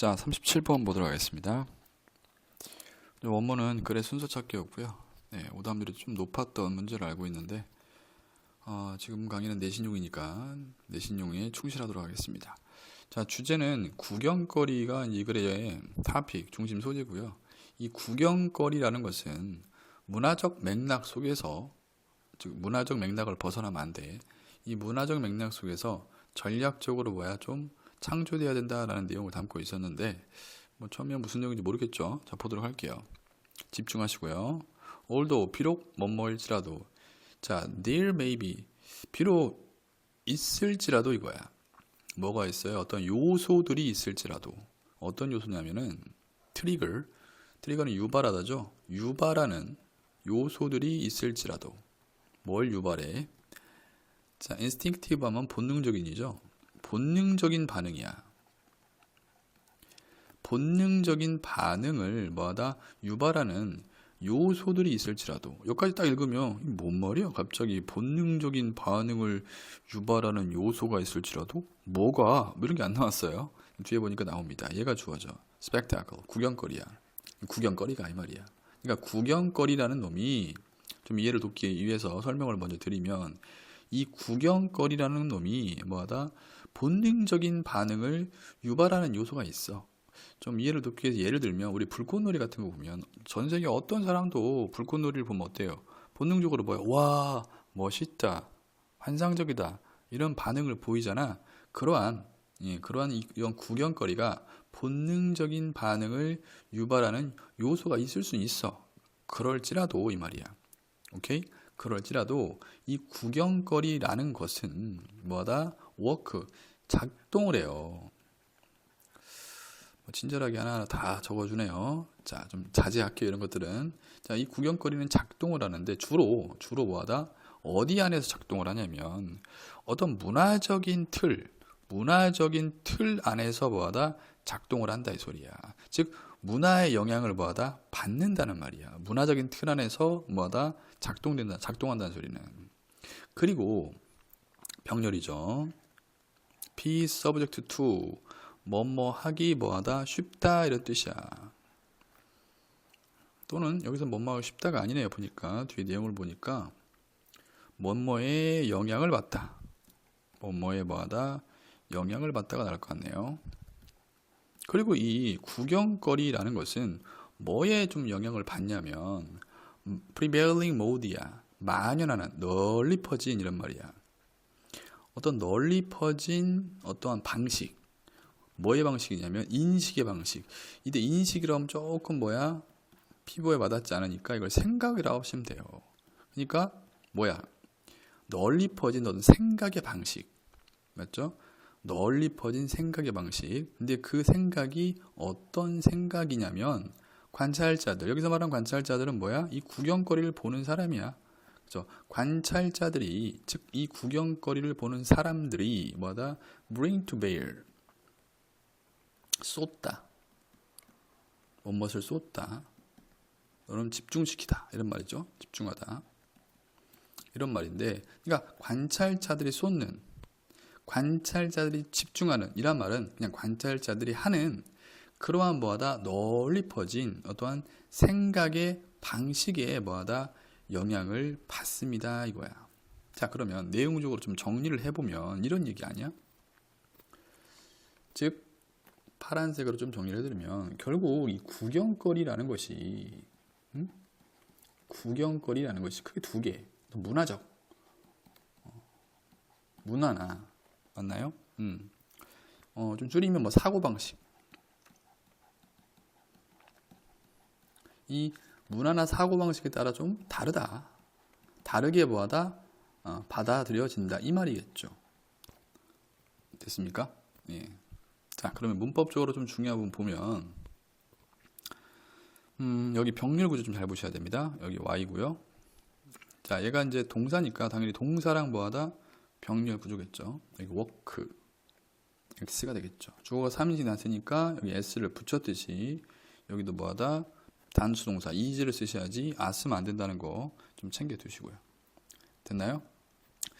자, 37번 보도록 하겠습니다. 원문은 글의 순서 찾기였고요. 네, 오답률이 좀 높았던 문제를 알고 있는데 지금 강의는 내신용이니까 내신용에 충실하도록 하겠습니다. 자, 주제는 구경거리가 이 글의 토픽, 중심 소재고요. 이 구경거리라는 것은 문화적 맥락 속에서, 즉 문화적 맥락을 벗어나면 안 돼. 이 문화적 맥락 속에서 전략적으로 좀 창조돼야 된다라는 내용을 담고 있었는데 처음에 무슨 내용인지 모르겠죠. 자, 보도록 할게요. 집중하시고요. although 비록 뭐뭐일지라도, 자, there may be 비록 있을지라도 이거야. 뭐가 있어요? 어떤 요소들이 있을지라도. 어떤 요소냐면은 트리거는 유발하다죠. 유발하는 요소들이 있을지라도. 뭘 유발해? 자, instinctive 하면 본능적인이죠. 본능적인 반응이야. 본능적인 반응을 유발하는 요소들이 있을지라도. 여기까지 딱 읽으면 뭔 말이야? 갑자기 본능적인 반응을 유발하는 요소가 있을지라도? 뭐가? 이런 게 안 나왔어요. 뒤에 보니까 나옵니다. 얘가 주어져. spectacle, 구경거리야. 구경거리가 이 말이야. 그러니까 구경거리라는 놈이, 좀 이해를 돕기 위해서 설명을 먼저 드리면, 이 구경거리라는 놈이 본능적인 반응을 유발하는 요소가 있어. 좀 이해를 돕기 위해서 예를 들면 우리 불꽃놀이 같은 거 보면 전 세계 어떤 사람도 불꽃놀이를 보면 어때요? 본능적으로 와, 멋있다, 환상적이다, 이런 반응을 보이잖아. 그러한 이런 구경거리가 본능적인 반응을 유발하는 요소가 있을 수 있어. 그럴지라도 이 말이야. 오케이? 그럴지라도 이 구경거리라는 것은 워크, 작동을 해요. 친절하게 하나하나 다 적어주네요. 자, 좀 자제할게요, 이런 것들은. 자, 이 구경거리는 작동을 하는데 주로 어디 안에서 작동을 하냐면 어떤 문화적인 틀 안에서 작동을 한다 이 소리야. 즉 문화의 영향을 받는다는 말이야. 문화적인 틀 안에서 작동한다는 소리는. 그리고 병렬이죠. be subject to, 하기 쉽다, 이런 뜻이야. 또는 여기서 하기 쉽다가 아니네요. 보니까 뒤에 내용을 보니까 뭐뭐에 영향을 받다, 뭐뭐에 영향을 받다가 나올 것 같네요. 그리고 이 구경거리라는 것은 뭐에 좀 영향을 받냐면 prevailing mode야. 만연하는, 널리 퍼진, 이런 말이야. 어떤 널리 퍼진 어떠한 방식. 뭐의 방식이냐면 인식의 방식. 이때 인식이라면 조금 피부에 와닿지 않으니까 이걸 생각이라고 하시면 돼요. 그러니까 널리 퍼진 어떤 생각의 방식. 맞죠? 널리 퍼진 생각의 방식. 근데 그 생각이 어떤 생각이냐면 관찰자들, 여기서 말하는 관찰자들은 이 구경거리를 보는 사람이야. 그죠? 관찰자들이, 즉 이 구경거리를 보는 사람들이 bring to bear, 쏟다, 무엇을 쏟다, 너는 집중시키다, 이런 말이죠. 집중하다, 이런 말인데, 그러니까 관찰자들이 쏟는, 관찰자들이 집중하는, 이란 말은 그냥 관찰자들이 하는 그러한 널리 퍼진 어떠한 생각의 방식에 영향을 받습니다, 이거야. 자, 그러면 내용적으로 좀 정리를 해보면 이런 얘기 아니야? 즉 파란색으로 좀 정리를 해드리면 결국 이 구경거리라는 것이 크게 두 개. 문화적, 문화나, 맞나요? 좀 줄이면 사고방식. 이 문화나 사고방식에 따라 좀 다르게 받아들여진다, 이 말이겠죠. 됐습니까? 예. 자, 그러면 문법적으로 좀 중요한 부분 보면 여기 병렬 구조 좀 잘 보셔야 됩니다. 여기 Y고요. 자, 얘가 이제 동사니까 당연히 동사랑 병렬 구조겠죠. 여기 work, X가 되겠죠. 주어가 3인칭 났으니까 여기 S를 붙였듯이 여기도 단수 동사 is를 쓰셔야지 쓰면 안 된다는 거 좀 챙겨 두시고요. 됐나요?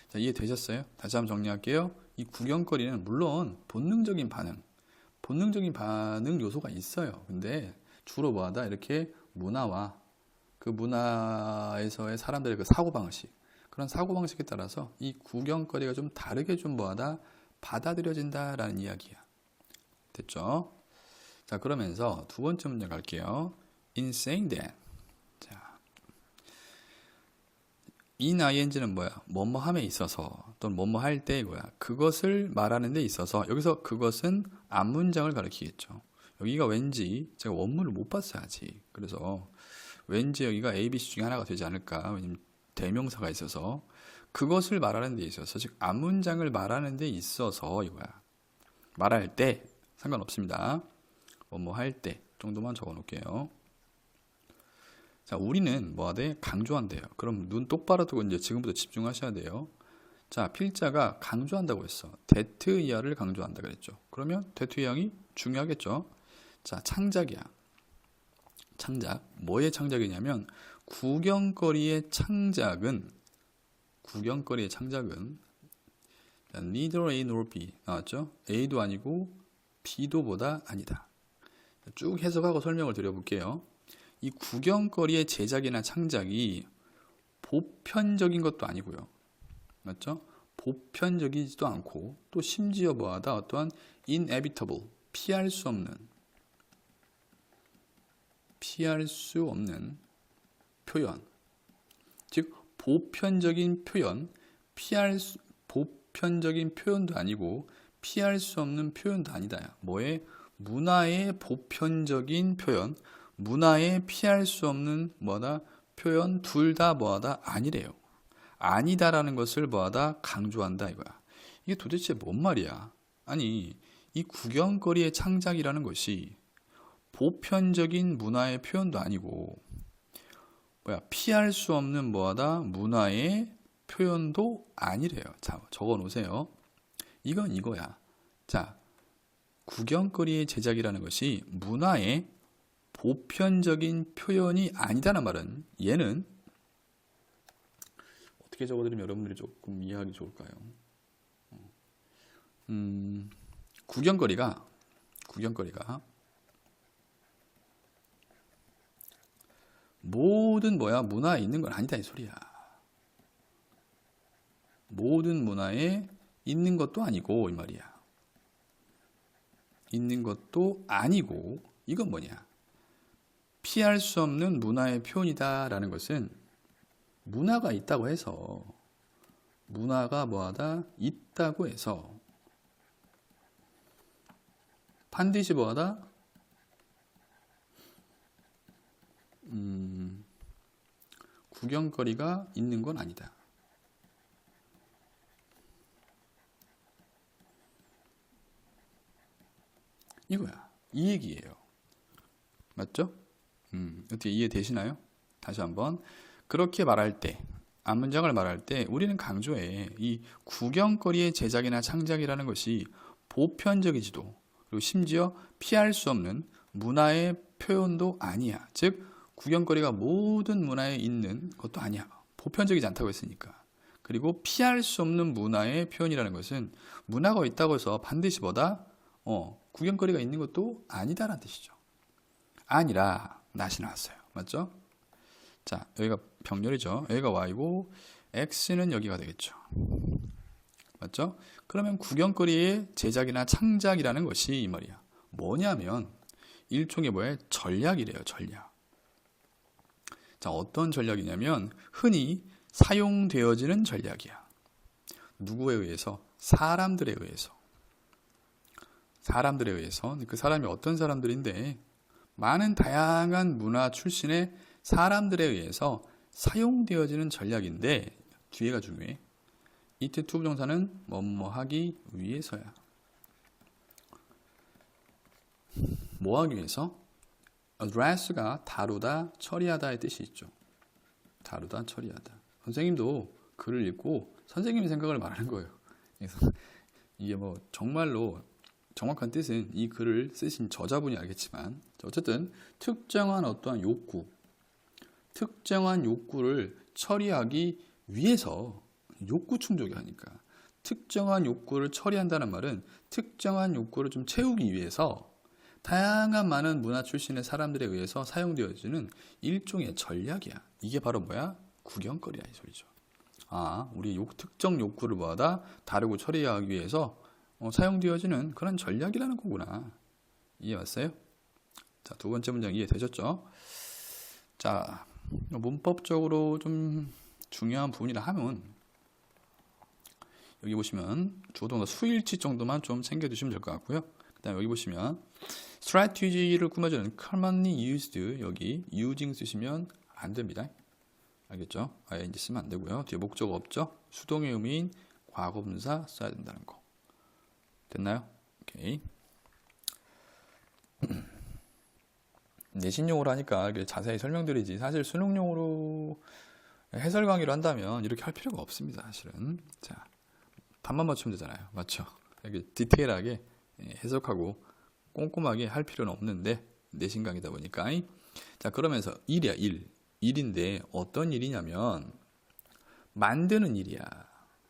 자, 이해되셨어요? 다시 한번 정리할게요. 이 구경거리는 물론 본능적인 반응, 본능적인 반응 요소가 있어요. 근데 주로 뭐하다 이렇게 문화와 그 문화에서의 사람들의 그 사고방식, 그런 사고방식에 따라서 이 구경거리가 좀 다르게 좀 뭐하다 받아들여진다라는 이야기야. 됐죠? 자, 그러면서 두 번째 문제 갈게요. In saying that. 자, ing는 뭐야? 뭐뭐함에 있어서 또는 뭐뭐 할 때 이거야. 그것을 말하는 데 있어서 여기서 그것은 앞문장을 가리키겠죠. 여기가 왠지 제가 원문을 못 봤어야지. 그래서 왠지 여기가 A, B, C 중에 하나가 되지 않을까. 왜냐면 대명사가 있어서 그것을 말하는 데 있어서 즉 앞문장을 말하는 데 있어서 이거야. 말할 때 상관없습니다. 뭐뭐 할 때 정도만 적어 놓을게요. 자, 우리는 뭐하대? 강조한대요. 그럼 눈 똑바로 뜨고 이제 지금부터 집중하셔야 돼요. 자, 필자가 강조한다고 했어. that 이하를 강조한다 그랬죠. 그러면 that 이하이 중요하겠죠. 자, 창작이야. 창작. 뭐의 창작이냐면 구경거리의 창작은 neither A nor B 나왔죠? A도 아니고 B도 보다 아니다. 쭉 해석하고 설명을 드려볼게요. 이 구경거리의 제작이나 창작이 보편적인 것도 아니고요. 맞죠? 보편적이지도 않고 또 심지어 뭐하다 어떠한 inevitable 피할 수 없는 표현. 즉 보편적인 표현, 보편적인 표현도 아니고 피할 수 없는 표현도 아니다. 뭐에? 문화의 보편적인 표현, 문화의 피할 수 없는 뭐다? 표현 둘 다 뭐하다? 아니래요. 아니다라는 것을 뭐하다? 강조한다 이거야. 이게 도대체 뭔 말이야? 아니, 이 구경거리의 창작이라는 것이 보편적인 문화의 표현도 아니고 피할 수 없는 뭐하다? 문화의 표현도 아니래요. 자, 적어 놓으세요. 이건 이거야. 자, 구경거리의 제작이라는 것이 문화의 보편적인 표현이 아니다는 말은 얘는 어떻게 적어드리면 여러분들이 조금 이해하기 좋을까요? 구경거리가 모든 문화에 있는 건 아니다 이 소리야. 모든 문화에 있는 것도 아니고 이 말이야. 있는 것도 아니고 이건 뭐냐? 피할 수 없는 문화의 표현이다라는 것은 문화가 있다고 해서 문화가 뭐하다? 있다고 해서 반드시 뭐하다? 구경거리가 있는 건 아니다. 이거야. 이 얘기예요. 맞죠? 어떻게 이해되시나요? 다시 한번. 그렇게 말할 때, 앞문장을 말할 때 우리는 강조해. 이 구경거리의 제작이나 창작이라는 것이 보편적이지도 그리고 심지어 피할 수 없는 문화의 표현도 아니야. 즉 구경거리가 모든 문화에 있는 것도 아니야. 보편적이지 않다고 했으니까. 그리고 피할 수 없는 문화의 표현이라는 것은 문화가 있다고 해서 반드시 뭐다? 구경거리가 있는 것도 아니다라는 뜻이죠. 아니라 낫이 나왔어요. 맞죠? 자, 여기가 병렬이죠. 여기가 y고 x는 여기가 되겠죠. 맞죠? 그러면 구경거리의 제작이나 창작이라는 것이 이 말이야. 뭐냐면 일종의 뭐예요? 전략이래요. 전략. 자, 어떤 전략이냐면 흔히 사용되어지는 전략이야. 누구에 의해서? 사람들에 의해서. 그 사람이 어떤 사람들인데 많은 다양한 문화 출신의 사람들에 의해서 사용되어지는 전략인데 뒤에가 중요해. 이때 to 부정사는 뭐뭐 하기 위해서야. 뭐 하기 위해서? address가 다루다, 처리하다의 뜻이 있죠. 다루다, 처리하다. 선생님도 글을 읽고 선생님의 생각을 말하는 거예요. 그래서 이게 뭐 정말로 정확한 뜻은 이 글을 쓰신 저자분이 알겠지만 어쨌든 특정한 어떠한 특정한 욕구를 처리하기 위해서 욕구 충족이 하니까 특정한 욕구를 처리한다는 말은 특정한 욕구를 좀 채우기 위해서 다양한 많은 문화 출신의 사람들에 의해서 사용되어지는 일종의 전략이야. 이게 바로 뭐야? 구경거리야, 이 소리죠. 아, 우리 특정 욕구를 뭐하다 다루고 처리하기 위해서 사용되어지는 그런 전략이라는 거구나. 이해 왔어요? 자, 두 번째 문장 이해되셨죠? 자, 문법적으로 좀 중요한 부분이라 하면 여기 보시면 주어동사 수일치 정도만 좀 챙겨두시면 될 것 같고요. 그 다음에 여기 보시면 strategy를 꾸며주는 commonly used, 여기 using 쓰시면 안 됩니다. 알겠죠? ing 쓰면 안 되고요. 뒤에 목적 없죠? 수동의 의미인 과거분사 써야 된다는 거. 됐나요? 오케이. 내신용어로 하니까 자세히 설명드리지, 사실 수능용어로 해설 강의를 한다면 이렇게 할 필요가 없습니다, 사실은. 자, 답만 맞추면 되잖아요. 맞죠? 이렇게 디테일하게 해석하고 꼼꼼하게 할 필요는 없는데 내신 강의다 보니까. 자, 그러면서 일이야, 일인데 어떤 일이냐면 만드는 일이야.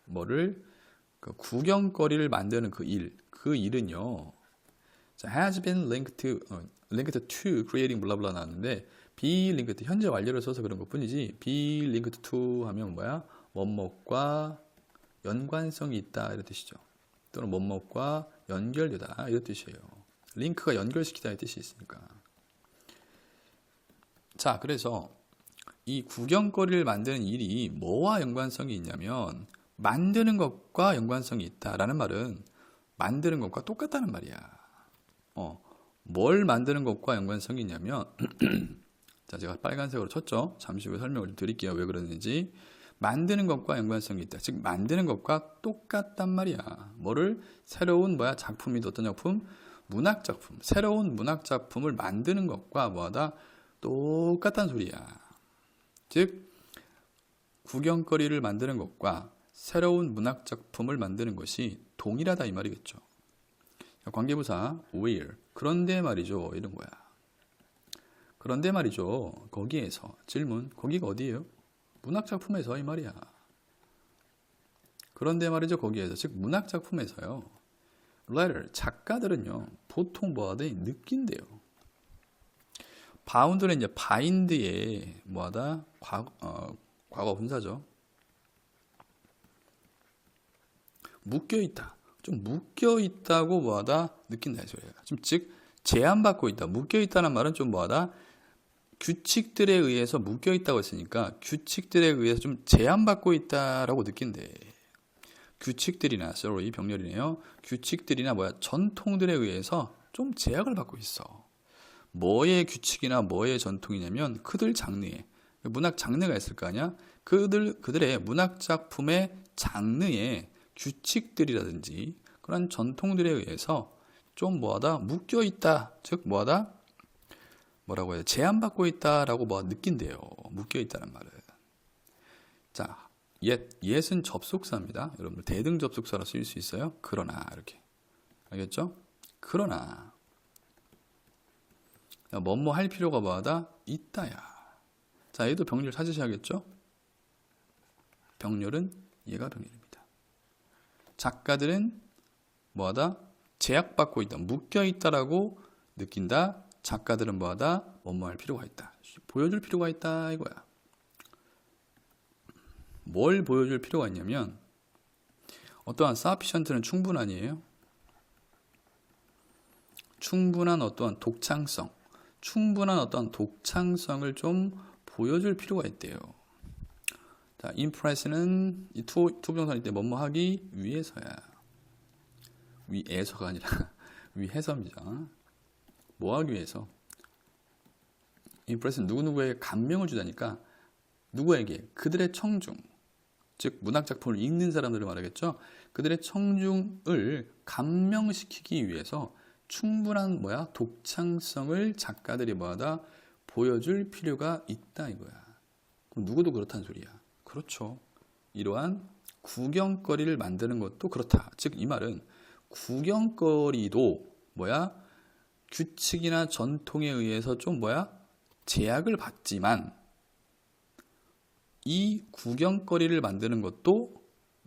뭐를? 그 구경거리를 만드는 그 일은요. 자, has been linked to creating 블라블라 나왔는데 be linked 현재 완료를 써서 그런 것뿐이지 be linked to 하면 뭐야? 뭐뭐과 연관성이 있다 이런 뜻이죠. 또는 뭐뭐과 연결되다 이런 뜻이에요. 링크가 연결시키다의 뜻이 있으니까. 자, 그래서 이 구경거리를 만드는 일이 뭐와 연관성이 있냐면 만드는 것과 연관성이 있다라는 말은 만드는 것과 똑같다는 말이야. 뭘 만드는 것과 연관성이 있냐면 자, 제가 빨간색으로 쳤죠. 잠시 후에 설명을 좀 드릴게요. 왜 그러는지. 만드는 것과 연관성이 있다. 즉 만드는 것과 똑같단 말이야. 뭐를? 새로운 작품이 어떤 작품? 문학 작품. 새로운 문학 작품을 만드는 것과 뭐하다? 똑같다는 소리야. 즉 구경거리를 만드는 것과 새로운 문학 작품을 만드는 것이 동일하다 이 말이겠죠. 관계부사 where. 그런데 말이죠. 이런 거야. 그런데 말이죠. 거기에서 질문. 거기가 어디예요? 문학 작품에서 이 말이야. 그런데 말이죠. 거기에서 즉 문학 작품에서요. writer 작가들은요. 보통 뭐하다 느낀대요. 바운드는 이제 바인드에 뭐하다 과거 분사죠. 묶여있다. 좀 묶여있다고 뭐하다 느낀다 이 소리예요. 즉 제한받고 있다. 묶여있다는 말은 좀 뭐하다 규칙들에 의해서 묶여있다고 했으니까 규칙들에 의해서 좀 제한받고 있다라고 느낀대. 규칙들이나 병렬이네요. 규칙들이나 전통들에 의해서 좀 제약을 받고 있어. 뭐의 규칙이나 뭐의 전통이냐면 그들 장르에 문학 장르가 있을 거 아니야. 그들의 문학 작품의 장르에 규칙들이라든지 그런 전통들에 의해서 좀 뭐하다 묶여 있다. 즉 뭐하다 뭐라고 해야 제한받고 있다라고 느낀대요. 묶여 있다는 말은. 자, yet은 접속사입니다. 여러분들 대등 접속사로 쓰일 수 있어요. 그러나 이렇게 알겠죠? 그러나 뭐뭐 할 필요가 뭐하다 있다야. 자, 얘도 병렬 찾으셔야겠죠? 병렬은 얘가 병렬입니다. 작가들은 뭐하다? 제약받고 있다. 묶여있다라고 느낀다. 작가들은 뭐하다? 뭐뭐 할 필요가 있다. 보여줄 필요가 있다 이거야. 뭘 보여줄 필요가 있냐면 어떠한 sufficient는 충분한이에요. 충분한 어떠한 독창성. 충분한 어떠한 독창성을 좀 보여줄 필요가 있대요. 자, impress는 이 투부정사일 때 뭐뭐 하기 위해서야. 위에서가 아니라 위해서입니다. 뭐 하기 위해서? impress는 누구누구에게 감명을 주다니까 누구에게? 그들의 청중. 즉 문학작품을 읽는 사람들을 말하겠죠. 그들의 청중을 감명시키기 위해서 충분한 독창성을 작가들이 뭐하다? 보여줄 필요가 있다 이거야. 그럼 누구도 그렇다는 소리야. 그렇죠. 이러한 구경거리를 만드는 것도 그렇다. 즉 이 말은 구경거리도 규칙이나 전통에 의해서 좀 제약을 받지만 이 구경거리를 만드는 것도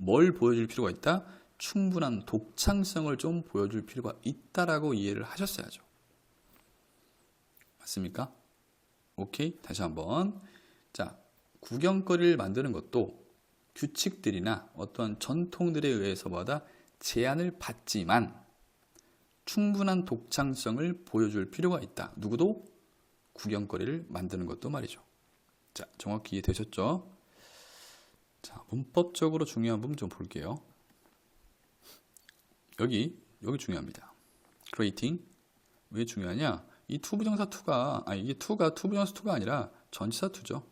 뭘 보여줄 필요가 있다? 충분한 독창성을 좀 보여줄 필요가 있다라고 이해를 하셨어야죠. 맞습니까? 오케이. 다시 한번. 자, 구경거리를 만드는 것도 규칙들이나 어떤 전통들에 의해서마다 제한을 받지만 충분한 독창성을 보여줄 필요가 있다. 누구도? 구경거리를 만드는 것도 말이죠. 자, 정확히 이해되셨죠? 자, 문법적으로 중요한 부분 좀 볼게요. 여기 중요합니다. creating. 왜 중요하냐? 이 투부정사 투가, 이게 투가 투부정사 투가 아니라 전치사 투죠.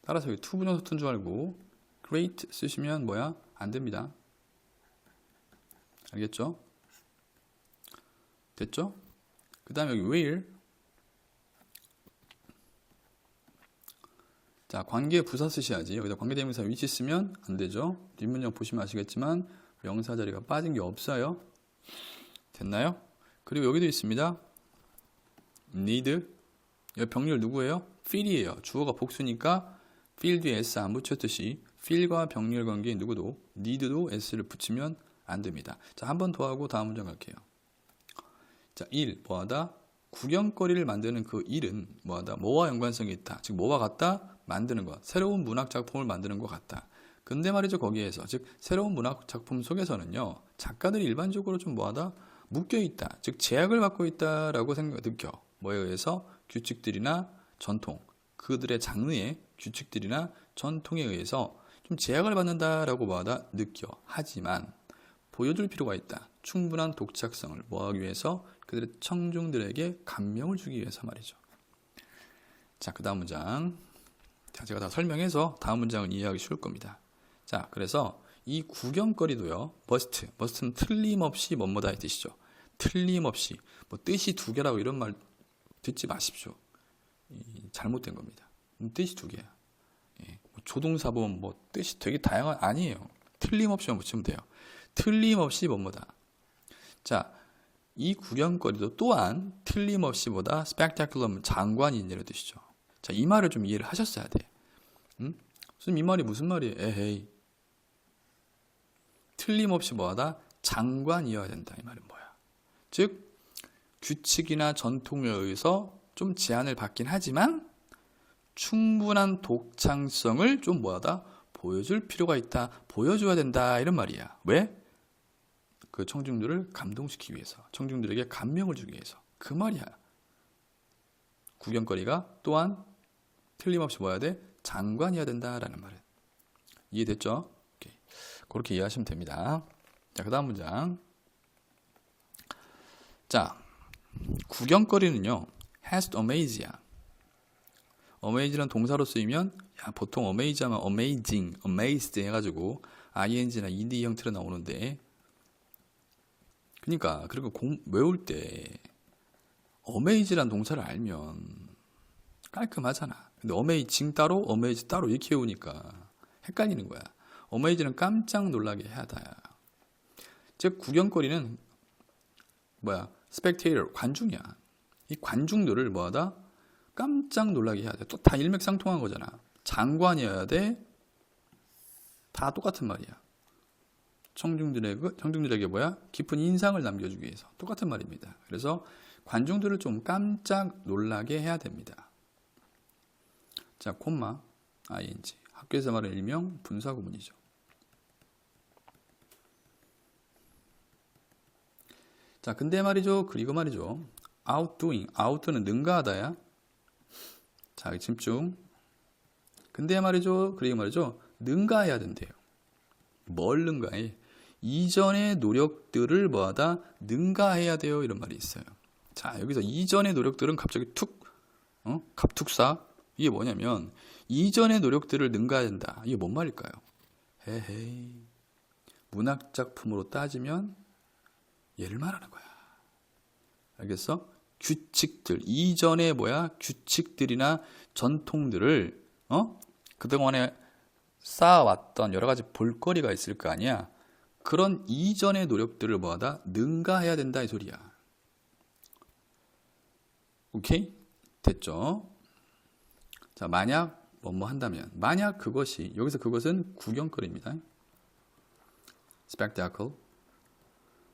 따라서 여기 투부정사 투인 줄 알고 create 쓰시면 뭐야? 안 됩니다. 알겠죠? 됐죠? 그 다음에 여기 where. 자, 관계 부사 쓰셔야지. 여기다 관계대명사 위치 쓰면 안 되죠. 뒷문장 보시면 아시겠지만 명사 자리가 빠진 게 없어요. 됐나요? 그리고 여기도 있습니다. need. 여기 병렬 누구예요? feel이에요. 주어가 복수니까 feel 뒤에 s 안 붙였듯이 feel과 병렬 관계인 누구도 need도 s를 붙이면 안 됩니다. 자, 한 번 더 하고 다음 문장 갈게요. 자, 일, 뭐하다? 구경거리를 만드는 그 일은 뭐하다? 뭐와 연관성이 있다. 즉, 뭐와 같다? 만드는 것. 새로운 문학 작품을 만드는 것 같다. 근데 말이죠, 거기에서. 즉, 새로운 문학 작품 속에서는요, 작가들이 일반적으로 좀 뭐하다? 묶여 있다. 즉, 제약을 받고 있다라고 느껴. 뭐에 의해서? 규칙들이나 전통. 그들의 장르의 규칙들이나 전통에 의해서 좀 제약을 받는다라고 뭐하다? 느껴. 하지만, 보여줄 필요가 있다. 충분한 독창성을 뭐하기 위해서? 그들의 청중들에게 감명을 주기 위해서 말이죠. 자, 그 다음 문장. 자, 제가 다 설명해서 다음 문장은 이해하기 쉬울 겁니다. 자, 그래서 이 구경거리도요, must는 틀림없이 뭐뭐다의 뜻이죠. 틀림없이, 뭐 뜻이 두 개라고 이런 말 듣지 마십시오. 잘못된 겁니다. 뜻이 두 개야. 예, 조동사 보면 뭐 뜻이 되게 다양한, 아니에요. 틀림없이만 붙이면 돼요. 틀림없이 뭐뭐다. 자, 이 구경거리도 또한 틀림없이 보다 spectacular, 장관이 있는 뜻이죠. 자, 이 말을 좀 이해를 하셨어야 돼. 선생님, 이 말이 무슨 말이에요? 에헤이. 틀림없이 뭐하다? 장관이어야 된다. 이 말은 뭐야? 즉, 규칙이나 전통에 의해서 좀 제한을 받긴 하지만 충분한 독창성을 좀 뭐하다? 보여줄 필요가 있다. 보여줘야 된다. 이런 말이야. 왜? 그 청중들을 감동시키기 위해서, 청중들에게 감명을 주기 위해서. 그 말이야. 구경거리가 또한 틀림없이 뭐야 돼? 장관이어야 된다라는 말은. 이해됐죠? 오케이. 그렇게 이해하시면 됩니다. 자, 그 다음 문장. 자, 구경거리는요, has to amaze야. amaze란 동사로 쓰이면, 야, 보통 amaze 하면 amazing, amazed 해가지고 ing나 ed 형태로 나오는데, 그러니까 그리고 외울 때 amaze란 동사를 알면 깔끔하잖아. 근데 amazing 따로 amaze 따로 이렇게 외우니까 헷갈리는 거야. amaze는 깜짝 놀라게 하다. 즉 구경거리는 뭐야? spectator, 관중이야. 이 관중들을 뭐하다? 깜짝 놀라게 해야 돼. 또 다 일맥상통한 거잖아. 장관이어야 돼. 다 똑같은 말이야. 청중들에게 뭐야? 깊은 인상을 남겨주기 위해서. 똑같은 말입니다. 그래서 관중들을 좀 깜짝 놀라게 해야 됩니다. 자, 콤마, ing. 학교에서 말하는 일명 분사구문이죠. 자, 근데 말이죠. 그리고 말이죠. outdoing. out는 능가하다야. 자, 집중. 근데 말이죠. 그리고 말이죠. 능가해야 된대요. 뭘 능가해? 이전의 노력들을 뭐하다? 능가해야 돼요. 이런 말이 있어요. 자, 여기서 이전의 노력들은 갑자기 갑툭사. 이게 뭐냐면 이전의 노력들을 능가해야 된다. 이게 뭔 말일까요? 헤헤이. 문학작품으로 따지면 얘를 말하는 거야. 알겠어? 규칙들, 이전의 규칙들이나 전통들을 그동안에 쌓아왔던 여러 가지 볼거리가 있을 거 아니야. 그런 이전의 노력들을 뭐하다? 능가해야 된다 이 소리야. 오케이? 됐죠? 자, 만약 뭐뭐 한다면, 만약 그것이, 여기서 그것은 구경거리입니다. spectacle.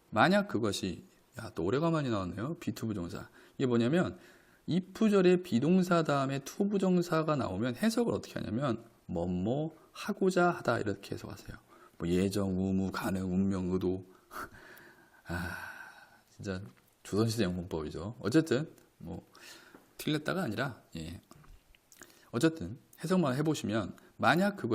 만약 그것이, 또 오래간만에 나왔네요. be2 부정사. 이게 뭐냐면 if절에 비동사 다음에 to 부정사가 나오면 해석을 어떻게 하냐면 뭐뭐 하고자 하다 이렇게 해석하세요. 뭐 예정, 의무, 가능, 운명, 의도. 진짜 조선시대 영문법이죠. 어쨌든 뭐 틀렸다가 아니라 어쨌든 해석만 해보시면 만약 그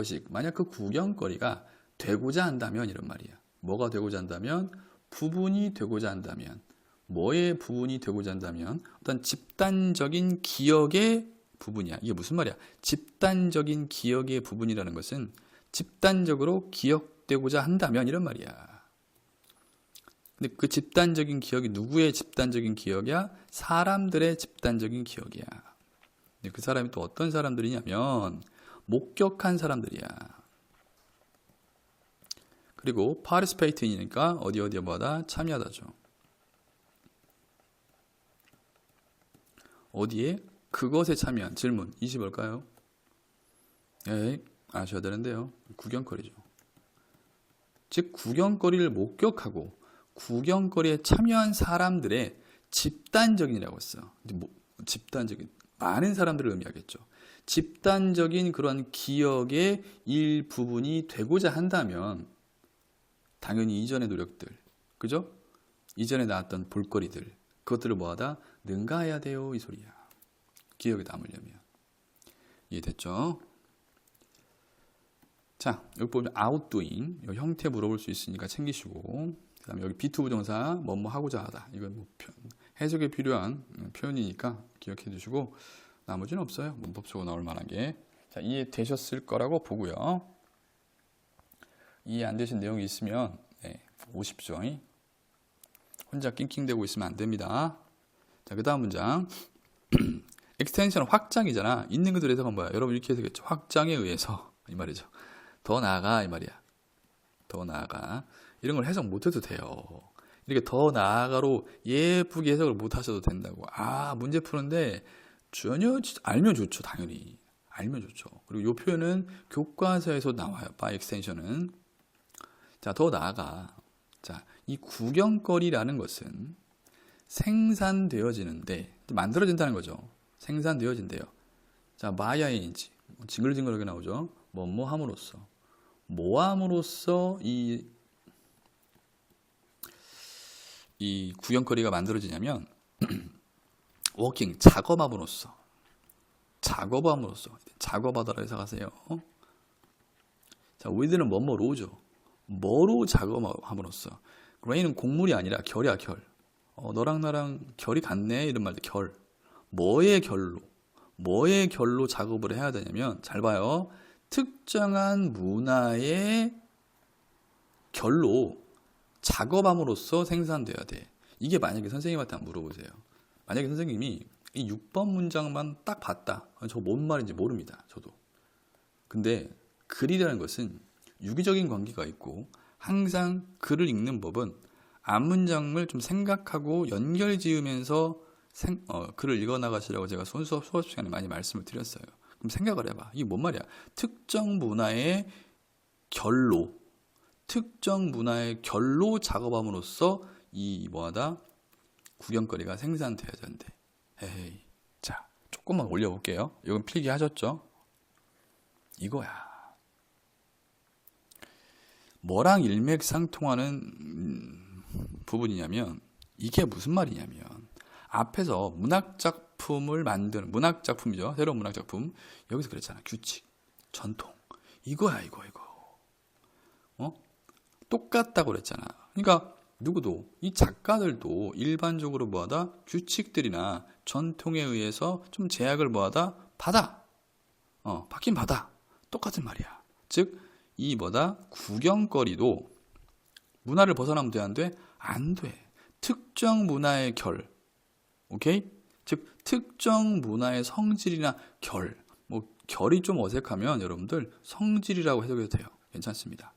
구경거리가 되고자 한다면 이런 말이야. 뭐가 되고자 한다면 부분이 되고자 한다면 뭐의 부분이 되고자 한다면 어떤 집단적인 기억의 부분이야. 이게 무슨 말이야? 집단적인 기억의 부분이라는 것은 집단적으로 기억되고자 한다면 이런 말이야. 근데 그 집단적인 기억이 누구의 집단적인 기억이야? 사람들의 집단적인 기억이야. 근데 그 사람이 또 어떤 사람들이냐면 목격한 사람들이야. 그리고 participate이니까 어디에 뭐하다? 참여하다죠. 어디에? 그것에 참여한 질문. 이시 뭘까요? 아셔야 되는데요. 구경거리죠. 즉 구경거리를 목격하고 구경거리에 참여한 사람들의 집단적인이라고 했어. 집단적인 많은 사람들을 의미하겠죠. 집단적인 그런 기억의 일부분이 되고자 한다면 당연히 이전의 노력들, 그죠? 이전에 나왔던 볼거리들, 그것들을 뭐하다? 능가해야 돼요, 이 소리야. 기억에 남으려면. 이해됐죠? 자, 여기 보면 outdoing, 이 형태 물어볼 수 있으니까 챙기시고, 그 다음에 여기 be2 부정사, 뭐뭐 하고자 하다. 이건 뭐 해석에 필요한 표현이니까 기억해 두시고, 나머지는 없어요. 문법적으로 나올 만한 게. 자, 이해되셨을 거라고 보고요. 이해 안 되신 내용이 있으면 오십시오. 혼자 낑낑대고 있으면 안 됩니다. 자, 그 다음 문장. extension은 확장이잖아. 있는 그대로 해석은 뭐야? 여러분 이렇게 해석했죠. 확장에 의해서 이 말이죠. 더 나아가 이 말이야. 더 나아가. 이런 걸 해석 못해도 돼요. 이렇게 더 나아가로 예쁘게 해석을 못 하셔도 된다고. 문제 푸는데 전혀 알면 좋죠. 당연히. 알면 좋죠. 그리고 이 표현은 교과서에서 나와요. by extension은. 자, 더 나아가. 자, 이 구경거리라는 것은 생산되어지는데 만들어진다는 거죠. 생산되어진대요. 자, 마야인지 징글징글하게 나오죠. 뭐뭐 함으로써. 뭐 함으로써 이 구경거리가 만들어지냐면 워킹, 작업함으로써. 작업하다라 해석하세요. 자, with는 뭐뭐로죠. 뭐로 작업함으로써. rain은 곡물이 아니라 결이야, 결. 너랑 나랑 결이 같네 이런 말도 결. 뭐의 결로 작업을 해야 되냐면 잘 봐요. 특정한 문화의 결로 작업함으로써 생산돼야 돼. 이게 만약에 선생님한테 한번 물어보세요. 만약에 선생님이 이 6번 문장만 딱 봤다. 저 뭔 말인지 모릅니다. 저도. 근데 글이라는 것은 유기적인 관계가 있고 항상 글을 읽는 법은 앞문장을 좀 생각하고 연결 지으면서 글을 읽어나가시라고 제가 수업 시간에 많이 말씀을 드렸어요. 그럼 생각을 해봐. 이게 뭔 말이야? 특정 문화의 결로 작업함으로써 이 뭐하다? 구경거리가 생산돼야 된대. 자, 조금만 올려볼게요. 이건 필기 하셨죠? 이거야. 뭐랑 일맥상통하는 부분이냐면 이게 무슨 말이냐면 앞에서 문학작품을 만드는 문학작품이죠. 새로운 문학작품. 여기서 그랬잖아. 규칙, 전통. 이거야 이거. 똑같다고 그랬잖아. 그러니까 누구도 이 작가들도 일반적으로 뭐하다? 규칙들이나 전통에 의해서 좀 제약을 뭐하다? 받아. 받긴 받아. 똑같은 말이야. 즉 이 뭐다? 구경거리도 문화를 벗어나면 돼, 안 돼? 안 돼. 특정 문화의 결. 오케이? 즉 특정 문화의 성질이나 결. 뭐 결이 좀 어색하면 여러분들 성질이라고 해석해도 돼요. 괜찮습니다.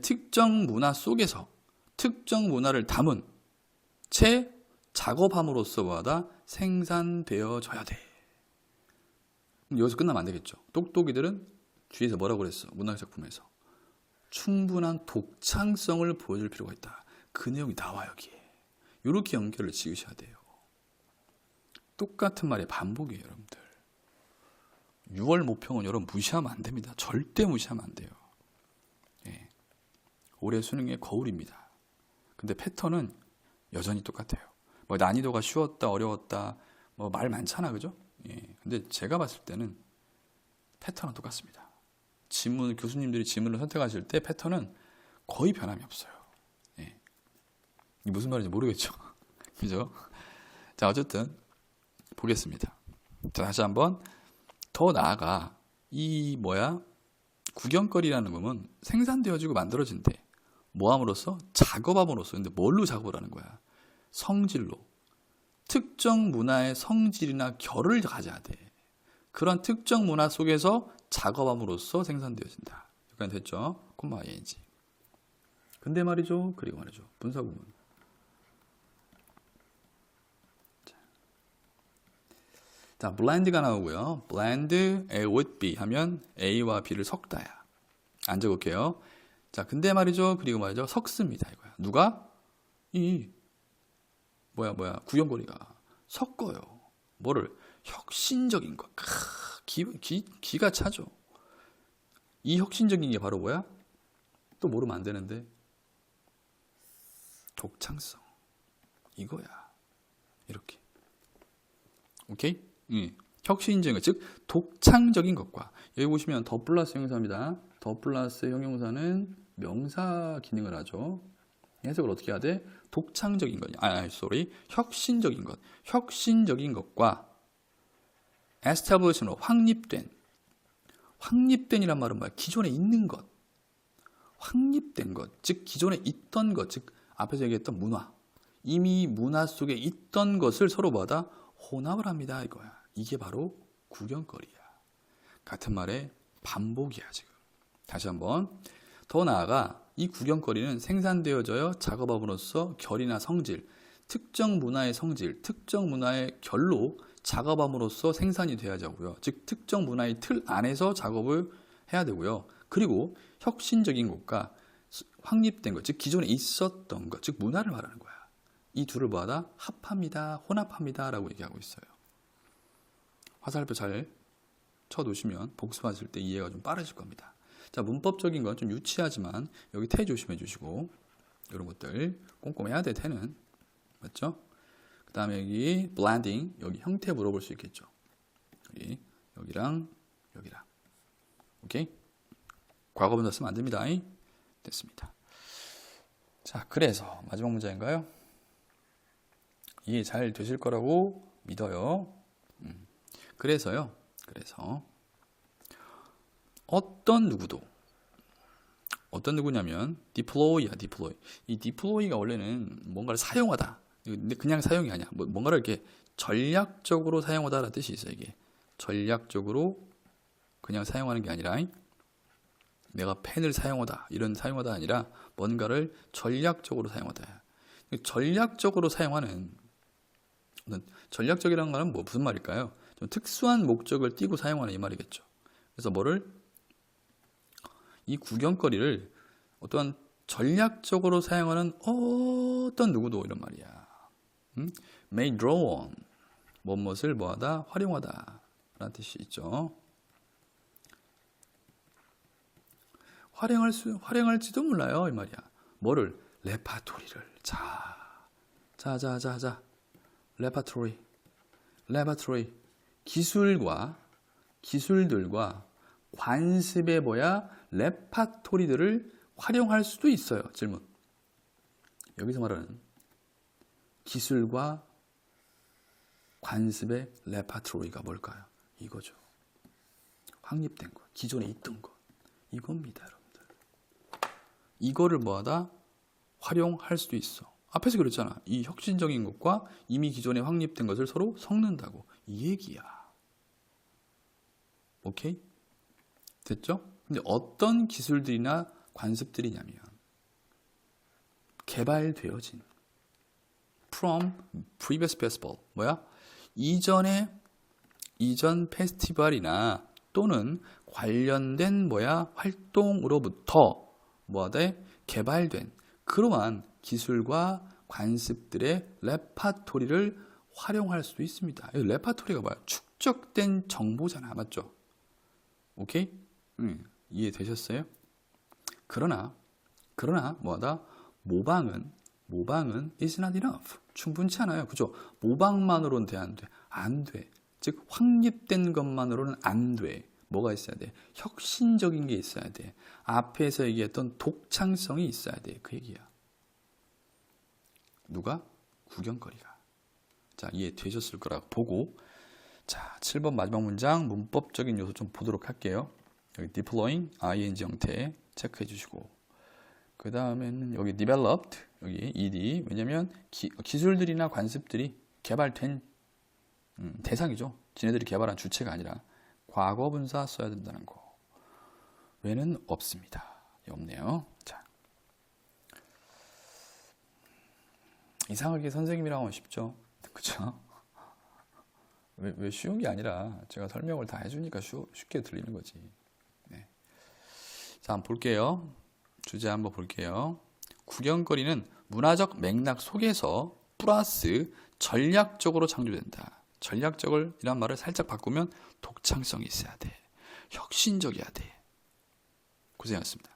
특정 문화 속에서 특정 문화를 담은 채 작업함으로써 뭐하다? 생산되어져야 돼. 여기서 끝나면 안 되겠죠. 똑똑이들은 뒤에서 뭐라고 그랬어? 문학작품에서. 충분한 독창성을 보여줄 필요가 있다. 그 내용이 나와 여기에. 이렇게 연결을 지으셔야 돼요. 똑같은 말의 반복이에요, 여러분들. 6월 모평은 여러분 무시하면 안 됩니다. 절대 무시하면 안 돼요. 예. 올해 수능의 거울입니다. 근데 패턴은 여전히 똑같아요. 뭐 난이도가 쉬웠다, 어려웠다, 뭐 말 많잖아, 그죠? 예. 근데 제가 봤을 때는 패턴은 똑같습니다. 지문, 교수님들이 지문을 선택하실 때 패턴은 거의 변함이 없어요. 예. 이게 무슨 말인지 모르겠죠? 그죠? 자, 어쨌든 보겠습니다. 자, 다시 한번 더 나아가 이 구경거리라는 것은 생산되어지고 만들어진대. 뭐함으로써? 작업함으로써. 근데 뭘로 작업을 하는 거야? 성질로. 특정 문화의 성질이나 결을 가져야 돼. 그런 특정 문화 속에서 작업함으로써 생산되어진다. 여기까지 됐죠? 콤마 ing. 근데 말이죠. 그리고 말이죠. 분사구문. 자, blend가 나오고요. blend A with B 하면 A와 B를 섞다야. 안 적을게요. 자, 근데 말이죠. 그리고 말이죠. 섞습니다. 이거야. 누가? 구경거리가 섞어요. 뭐를? 혁신적인 것. 기가 차죠. 이 혁신적인 게 바로 뭐야? 또 모르면 안 되는데. 독창성. 이거야. 이렇게. 오케이? 혁신적인 것, 즉 독창적인 것과 여기 보시면 더 플러스 형용사입니다. 더 플러스 형용사는 명사 기능을 하죠. 해석을 어떻게 해야 돼? 독창적인 것, 혁신적인 것, 혁신적인 것과 establish는 확립된이란 말은 뭐야? 기존에 있는 것, 확립된 것, 즉 기존에 있던 것, 즉 앞에서 얘기했던 문화, 이미 문화 속에 있던 것을 서로 받아 혼합을 합니다. 이거야. 이게 바로 구경거리야. 같은 말의 반복이야, 지금. 다시 한번. 더 나아가 이 구경거리는 생산되어져요. 작업함으로써 결이나 성질, 특정 문화의 성질, 특정 문화의 결로 작업함으로써 생산이 돼야지 하고요. 즉 특정 문화의 틀 안에서 작업을 해야 되고요. 그리고 혁신적인 것과 확립된 것, 즉 기존에 있었던 것, 즉 문화를 말하는 거야. 이 둘을 모아다 합합니다, 혼합합니다 라고 얘기하고 있어요. 화살표 잘 쳐놓으시면 복습하실 때 이해가 좀 빠르실 겁니다. 자, 문법적인 건 좀 유치하지만 여기 태 조심해 주시고 이런 것들 꼼꼼해야 돼. 태는 맞죠? 그 다음에 여기 blending, 여기 형태 물어볼 수 있겠죠. 여기랑 여기랑. 오케이? 과거분사 쓰면 안 됩니다. 됐습니다. 자, 그래서 마지막 문제인가요? 이해 잘 되실 거라고 믿어요. 그래서 어떤 누구냐면 deploy야, deploy. 이 deploy가 원래는 뭔가를 사용하다. 근데 그냥 사용이 아니야. 뭔가를 이렇게 전략적으로 사용하다라는 뜻이 있어요. 이게 전략적으로 그냥 사용하는 게 아니라 내가 펜을 사용하다 이런 사용하다 아니라 뭔가를 전략적으로 사용하다. 전략적으로 사용하는 전략적이라는 거는 무슨 말일까요? 좀 특수한 목적을 띠고 사용하는 이 말이겠죠. 그래서 이 구경거리를 어떤 전략적으로 사용하는 어떤 누구도 이런 말이야. may draw on 무엇을 뭐하다 활용하다 라는 뜻이 있죠. 활용할지도 몰라요 이 말이야. 뭐를? 레파토리를. 자 레파토리 기술들과 관습의 레파토리들을 활용할 수도 있어요. 질문. 여기서 말하는 기술과 관습의 레파토리가 뭘까요? 이거죠. 확립된 것, 기존에 있던 것. 이겁니다, 여러분들. 이거를 뭐하다? 활용할 수도 있어. 앞에서 그랬잖아. 이 혁신적인 것과 이미 기존에 확립된 것을 서로 섞는다고. 이 얘기야. 오케이? 됐죠? 근데 어떤 기술들이나 관습들이냐면 개발되어진 from previous festival 이전 페스티벌이나 또는 관련된 활동으로부터 뭐하되 개발된 그러한 기술과 관습들의 레파토리를 활용할 수도 있습니다. 이 레파토리가 뭐야? 축적된 정보잖아, 맞죠? 오케이? 이해되셨어요? 그러나 뭐하다? 모방은 is not enough. 충분치 않아요. 그죠? 모방만으로는 안 돼. 즉 확립된 것만으로는 안 돼. 뭐가 있어야 돼? 혁신적인 게 있어야 돼. 앞에서 얘기했던 독창성이 있어야 돼. 그 얘기야. 누가? 구경거리가. 자, 이해되셨을 거라고 보고, 자, 7번 마지막 문장 문법적인 요소 좀 보도록 할게요. 여기 deploying ing 형태 체크해 주시고, 그 다음에는 여기 developed 여기 ed, 왜냐면 기술들이나 관습들이 개발된 대상이죠. 지네들이 개발한 주체가 아니라 과거 분사 써야 된다는 거. 외는 없습니다. 없네요. 자, 이상하게 선생님이랑 하면 쉽죠. 그쵸? 왜 쉬운 게 아니라 제가 설명을 다 해주니까 쉽게 들리는 거지. 네. 자, 한번 볼게요. 주제 한번 볼게요. 구경거리는 문화적 맥락 속에서 플러스 전략적으로 창조된다. 전략적이란 말을 살짝 바꾸면 독창성이 있어야 돼. 혁신적이어야 돼. 고생하셨습니다.